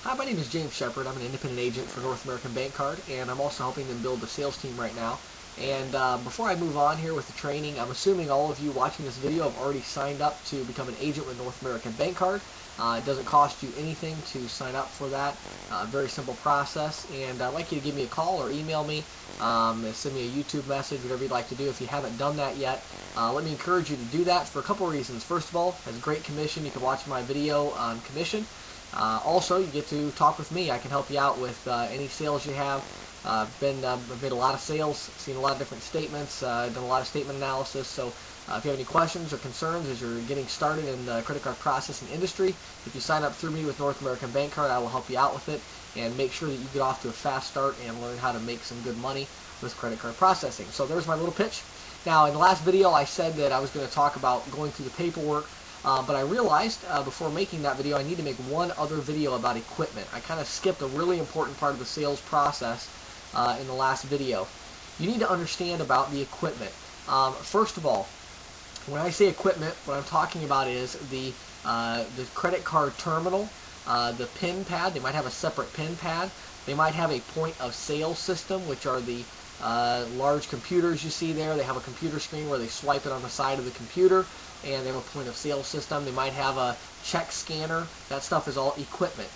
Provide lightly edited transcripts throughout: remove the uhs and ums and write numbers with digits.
Hi, my name is James Shepard. I'm an independent agent for North American Bank Card, and I'm also helping them build the sales team right now. And before I move on here with the training, I'm assuming all of you watching this video have already signed up to become an agent with North American Bank Card. It doesn't cost you anything to sign up for that. Very simple process, and I'd like you to give me a call or email me, send me a YouTube message, whatever you'd like to do. If you haven't done that yet, let me encourage you to do that for a couple of reasons. First of all, as a great commission, you can watch my video on commission. Also, you get to talk with me. I can help you out with any sales you have. I've made a lot of sales, seen a lot of different statements, done a lot of statement analysis. So if you have any questions or concerns as you're getting started in the credit card processing industry, if you sign up through me with North American Bank Card, I will help you out with it and make sure that you get off to a fast start and learn how to make some good money with credit card processing. So there's my little pitch. Now, in the last video, I said that I was going to talk about going through the paperwork. But I realized before making that video I need to make one other video about equipment. I kind of skipped a really important part of the sales process in the last video. You need to understand about the equipment. First of all, when I say equipment, what I'm talking about is the credit card terminal, the PIN pad. They might have a separate PIN pad. They might have a point of sale system, which are the large computers you see there. They have a computer screen where they swipe it on the side of the computer, and they have a point of sale system. They might have a check scanner. That stuff is all equipment.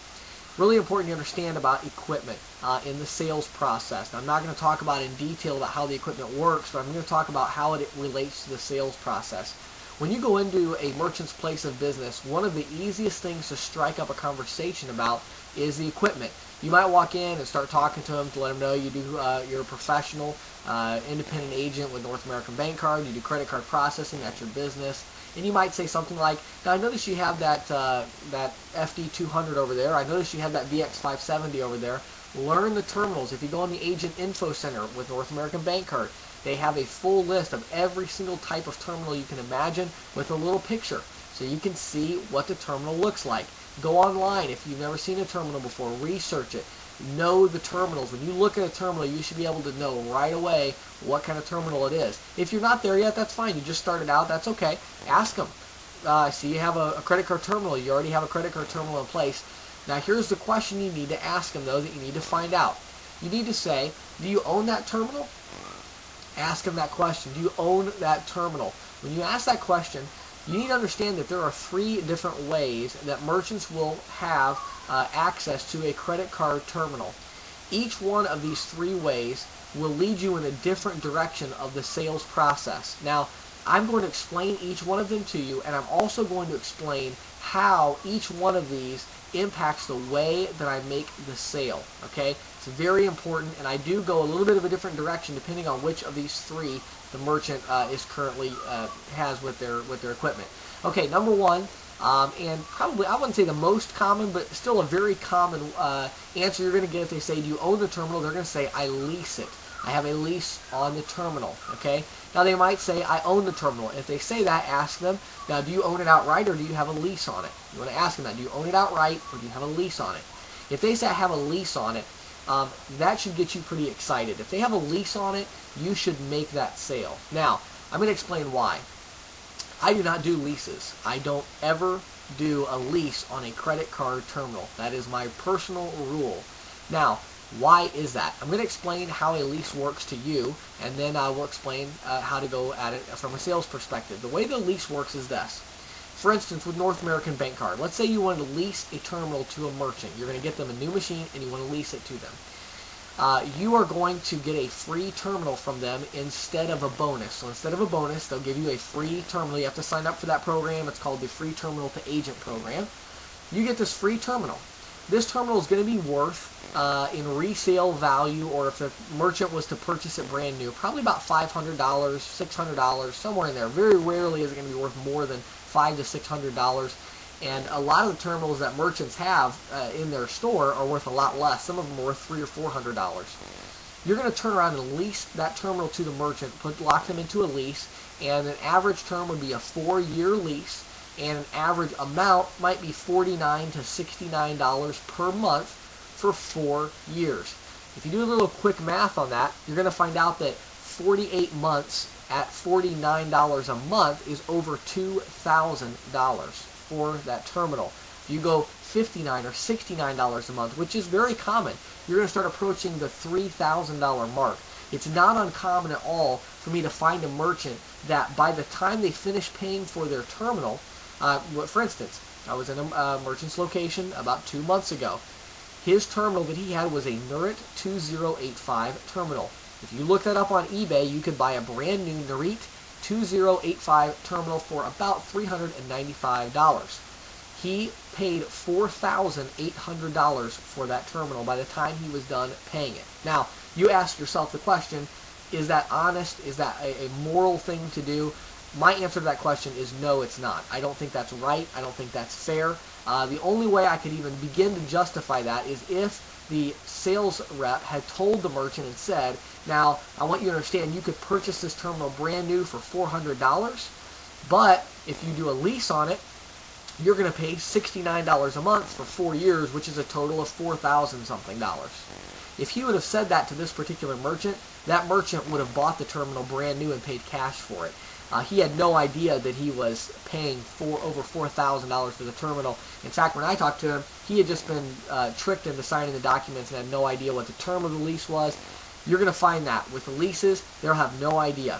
Really important to understand about equipment in the sales process. Now, I'm not going to talk about in detail about how the equipment works, but I'm going to talk about how it relates to the sales process. When you go into a merchant's place of business, one of the easiest things to strike up a conversation about is the equipment. You might walk in and start talking to them to let them know you're a professional, independent agent with North American Bank Card. You do credit card processing. That's your business. And you might say something like, "Now I noticed you have that FD200 over there. I noticed you have that VX570 over there. Learn the terminals. If you go on the Agent Info Center with North American Bank Card, they have a full list of every single type of terminal you can imagine with a little picture, so you can see what the terminal looks like. Go online if you've never seen a terminal before. Research it. Know the terminals. When you look at a terminal, you should be able to know right away what kind of terminal it is. If you're not there yet, that's fine. You just started out. That's okay. Ask them. See, you have a credit card terminal. You already have a credit card terminal in place. Now, here's the question you need to ask them, though, that you need to find out. You need to say, do you own that terminal? Ask them that question. Do you own that terminal? When you ask that question, you need to understand that there are 3 different ways that merchants will have access to a credit card terminal. Each one of these 3 ways will lead you in a different direction of the sales process. Now, I'm going to explain each one of them to you, and I'm also going to explain how each one of these impacts the way that I make the sale. Okay? It's very important, and I do go a little bit of a different direction depending on which of these 3 the merchant is currently has with their equipment. Okay, number 1, and probably I wouldn't say the most common, but still a very common answer you're going to get if they say, "Do you own the terminal?" They're going to say, "I lease it. I have a lease on the terminal." Okay. Now they might say, "I own the terminal." If they say that, ask them, "Now, do you own it outright or do you have a lease on it?" You want to ask them that. Do you own it outright or do you have a lease on it? If they say, "I have a lease on it," that should get you pretty excited. If they have a lease on it, you should make that sale. Now, I'm going to explain why. I do not do leases. I don't ever do a lease on a credit card terminal. That is my personal rule. Now, why is that? I'm going to explain how a lease works to you, and then I will explain how to go at it from a sales perspective. The way the lease works is this. For instance, with North American Bank Card, let's say you want to lease a terminal to a merchant. You're going to get them a new machine and you want to lease it to them. You are going to get a free terminal from them instead of a bonus. So instead of a bonus, they'll give you a free terminal. You have to sign up for that program. It's called the Free Terminal to Agent program. You get this free terminal. This terminal is going to be worth in resale value, or if the merchant was to purchase it brand new, probably about $500, $600, somewhere in there. Very rarely is it going to be worth more than $500 to $600. And a lot of the terminals that merchants have in their store are worth a lot less. Some of them are worth $300 or $400. You're going to turn around and lease that terminal to the merchant, lock them into a lease, and an average term would be a 4-year lease, and an average amount might be $49 to $69 per month for 4 years. If you do a little quick math on that, you're going to find out that 48 months at $49 a month is over $2,000 for that terminal. If you go $59 or $69 a month, which is very common. You're going to start approaching the $3,000 mark. It's not uncommon at all for me to find a merchant that by the time they finish paying for their terminal, for instance, I was in a merchant's location about 2 months ago. His terminal that he had was a Nurit 2085 terminal. If you look that up on eBay, you could buy a brand new Nurit 2085 terminal for about $395. He paid $4,800 for that terminal by the time he was done paying it. Now, you ask yourself the question, is that honest? Is that a moral thing to do? My answer to that question is no, it's not. I don't think that's right. I don't think that's fair. The only way I could even begin to justify that is if the sales rep had told the merchant and said, now, I want you to understand you could purchase this terminal brand new for $400, but if you do a lease on it, you're going to pay $69 a month for 4 years, which is a total of $4,000 something. If he would have said that to this particular merchant, that merchant would have bought the terminal brand new and paid cash for it. He had no idea that he was paying over $4,000 for the terminal. In fact, when I talked to him, he had just been tricked into signing the documents and had no idea what the term of the lease was. You're going to find that with the leases, they'll have no idea.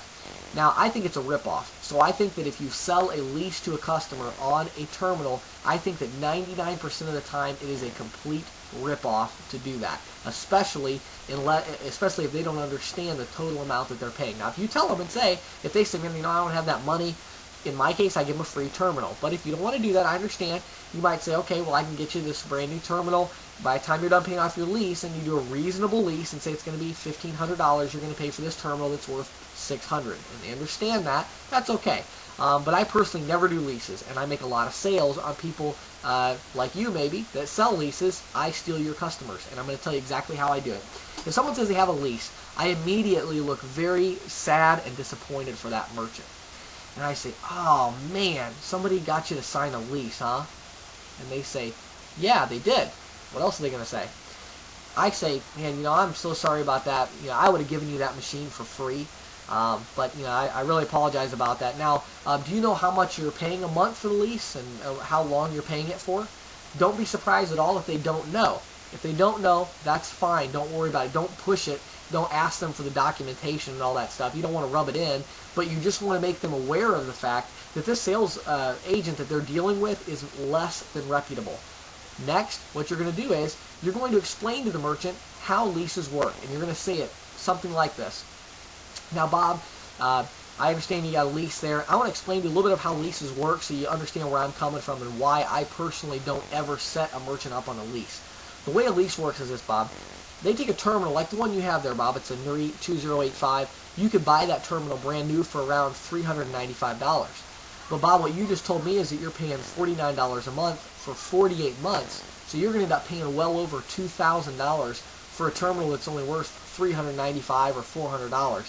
Now, I think it's a ripoff. So I think that if you sell a lease to a customer on a terminal, I think that 99% of the time it is a complete ripoff to do that, especially if they don't understand the total amount that they're paying. Now, if you tell them and say, if they say, you know, I don't have that money, in my case, I give them a free terminal. But if you don't want to do that, I understand. You might say, okay, well, I can get you this brand new terminal. By the time you're done paying off your lease and you do a reasonable lease and say it's going to be $1,500, you're going to pay for this terminal that's worth $600. And they understand that. That's okay. But I personally never do leases, and I make a lot of sales on people like you maybe that sell leases. I steal your customers, and I'm going to tell you exactly how I do it. If someone says they have a lease, I immediately look very sad and disappointed for that merchant. And I say, oh man, somebody got you to sign a lease, huh? And they say, yeah, they did. What else are they going to say? I say, man, you know, I'm so sorry about that. You know, I would have given you that machine for free. But, you know, I really apologize about that. Now, do you know how much you're paying a month for the lease and how long you're paying it for? Don't be surprised at all if they don't know. If they don't know, that's fine. Don't worry about it. Don't push it. Don't ask them for the documentation and all that stuff. You don't want to rub it in, but you just want to make them aware of the fact that this sales agent that they're dealing with is less than reputable. Next, what you're going to do is you're going to explain to the merchant how leases work, and you're going to say it something like this. Now, Bob, I understand you got a lease there. I want to explain to you a little bit of how leases work so you understand where I'm coming from and why I personally don't ever set a merchant up on a lease. The way a lease works is this, Bob. They take a terminal like the one you have there, Bob. It's a Nurit 2085. You could buy that terminal brand new for around $395. But, Bob, what you just told me is that you're paying $49 a month for 48 months. So you're going to end up paying well over $2,000 for a terminal that's only worth $395 or $400.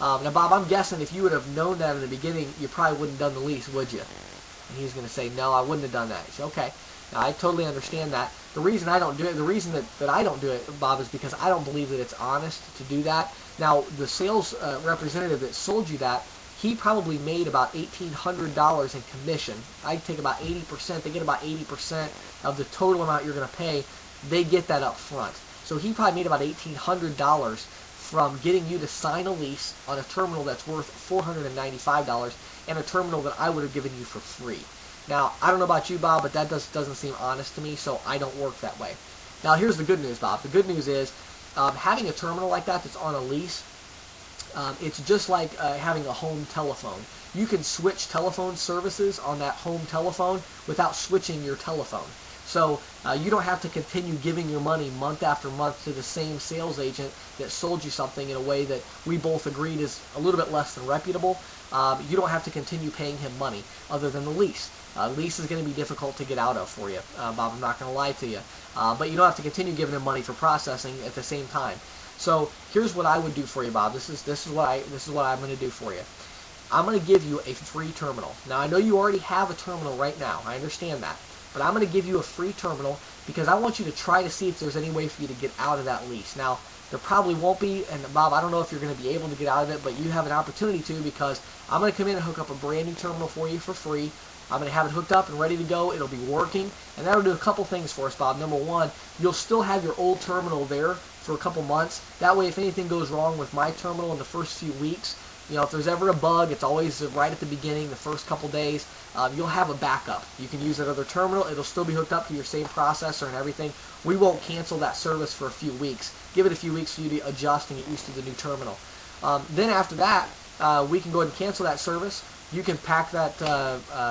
Now, Bob, I'm guessing if you would have known that in the beginning, you probably wouldn't have done the lease, would you? And he's going to say, no, I wouldn't have done that. You say, okay. Now, I totally understand that. The reason I don't do it, the reason that I don't do it, Bob, is because I don't believe that it's honest to do that. Now, the sales representative that sold you that, he probably made about $1,800 in commission. I'd take about 80%. They get about 80% of the total amount you're going to pay. They get that up front. So he probably made about $1,800 from getting you to sign a lease on a terminal that's worth $495 and a terminal that I would have given you for free. Now, I don't know about you, Bob, but that doesn't seem honest to me, so I don't work that way. Now, here's the good news, Bob. The good news is having a terminal like that that's on a lease, it's just like having a home telephone. You can switch telephone services on that home telephone without switching your telephone. So you don't have to continue giving your money month after month to the same sales agent that sold you something in a way that we both agreed is a little bit less than reputable. You don't have to continue paying him money other than the lease. Lease is going to be difficult to get out of for you, Bob. I'm not going to lie to you. But you don't have to continue giving him money for processing at the same time. So here's what I would do for you, Bob. This is what I'm going to do for you. I'm going to give you a free terminal. Now, I know you already have a terminal right now. I understand that. But I'm going to give you a free terminal because I want you to try to see if there's any way for you to get out of that lease. Now, there probably won't be, and Bob, I don't know if you're going to be able to get out of it, but you have an opportunity to because I'm going to come in and hook up a brand new terminal for you for free. I'm going to have it hooked up and ready to go. It'll be working, and that'll do a couple things for us, Bob. Number one, you'll still have your old terminal there for a couple months. That way, if anything goes wrong with my terminal in the first few weeks, you know, if there's ever a bug, it's always right at the beginning, the first couple days. You'll have a backup. You can use that other terminal. It'll still be hooked up to your same processor and everything. We won't cancel that service for a few weeks. Give it a few weeks for you to adjust and get used to the new terminal. Then after that, we can go ahead and cancel that service. You can pack that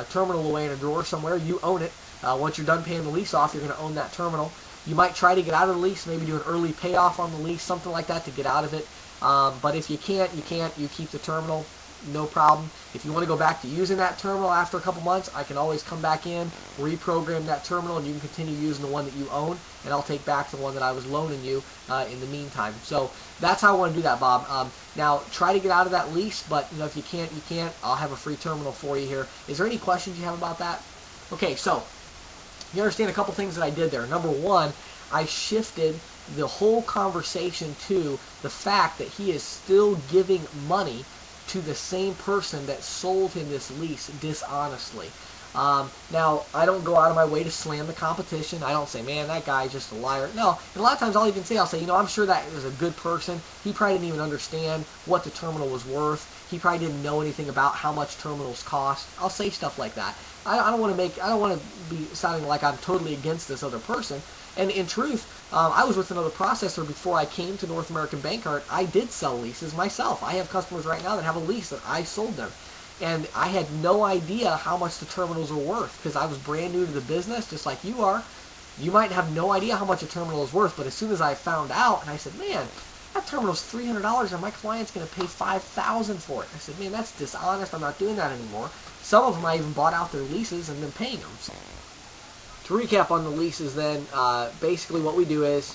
terminal away in a drawer somewhere. You own it. Once you're done paying the lease off, you're going to own that terminal. You might try to get out of the lease, maybe do an early payoff on the lease, something like that to get out of it. But if you can't, you can't. You keep the terminal, no problem. If you want to go back to using that terminal after a couple months, I can always come back in, reprogram that terminal, and you can continue using the one that you own, and I'll take back the one that I was loaning you in the meantime. So that's how I want to do that, Bob. Now, try to get out of that lease, but you know, if you can't, you can't. I'll have a free terminal for you here. Is there any questions you have about that? Okay, so you understand a couple things that I did there. Number one, I shifted the whole conversation to the fact that he is still giving money to the same person that sold him this lease dishonestly. Now, I don't go out of my way to slam the competition. I don't say, man, that guy's just a liar. No, and a lot of times I'll even say, I'll say, you know, I'm sure that was a good person. He probably didn't even understand what the terminal was worth. He probably didn't know anything about how much terminals cost. I'll say stuff like that. I don't want to be sounding like I'm totally against this other person. And in truth, I was with another processor before I came to North American Bankcard. I did sell leases myself. I have customers right now that have a lease that I sold them. And I had no idea how much the terminals were worth because I was brand new to the business, just like you are. You might have no idea how much a terminal is worth, but as soon as I found out, and I said, man, that terminal's $300 and my client's going to pay $5,000 for it. I said, man, that's dishonest. I'm not doing that anymore. Some of them I even bought out their leases and been paying them. So, to recap on the leases then, basically what we do is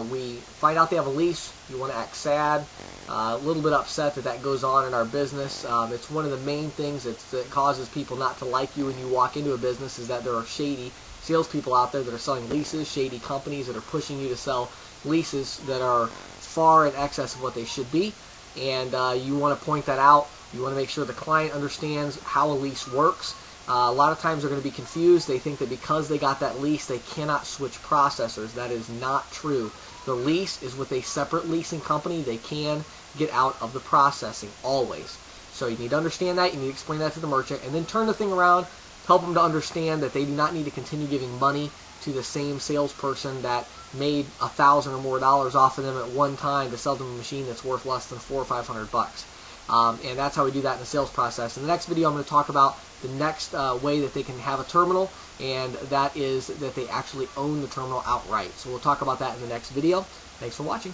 we find out they have a lease. You want to act sad, a little bit upset that that goes on in our business. It's one of the main things that causes people not to like you when you walk into a business is that there are shady salespeople out there that are selling leases, shady companies that are pushing you to sell leases that are far in excess of what they should be. And you want to point that out. You want to make sure the client understands how a lease works. A lot of times they're going to be confused. They think that because they got that lease, they cannot switch processors. That is not true. The lease is with a separate leasing company. They can get out of the processing, always. So you need to understand that. You need to explain that to the merchant. And then turn the thing around, help them to understand that they do not need to continue giving money to the same salesperson that made $1,000 or more off of them at one time to sell them a machine that's worth less than $400 or $500. And that's how we do that in the sales process. In the next video, I'm going to talk about the next way that they can have a terminal, and that is that they actually own the terminal outright. So we'll talk about that in the next video. Thanks for watching.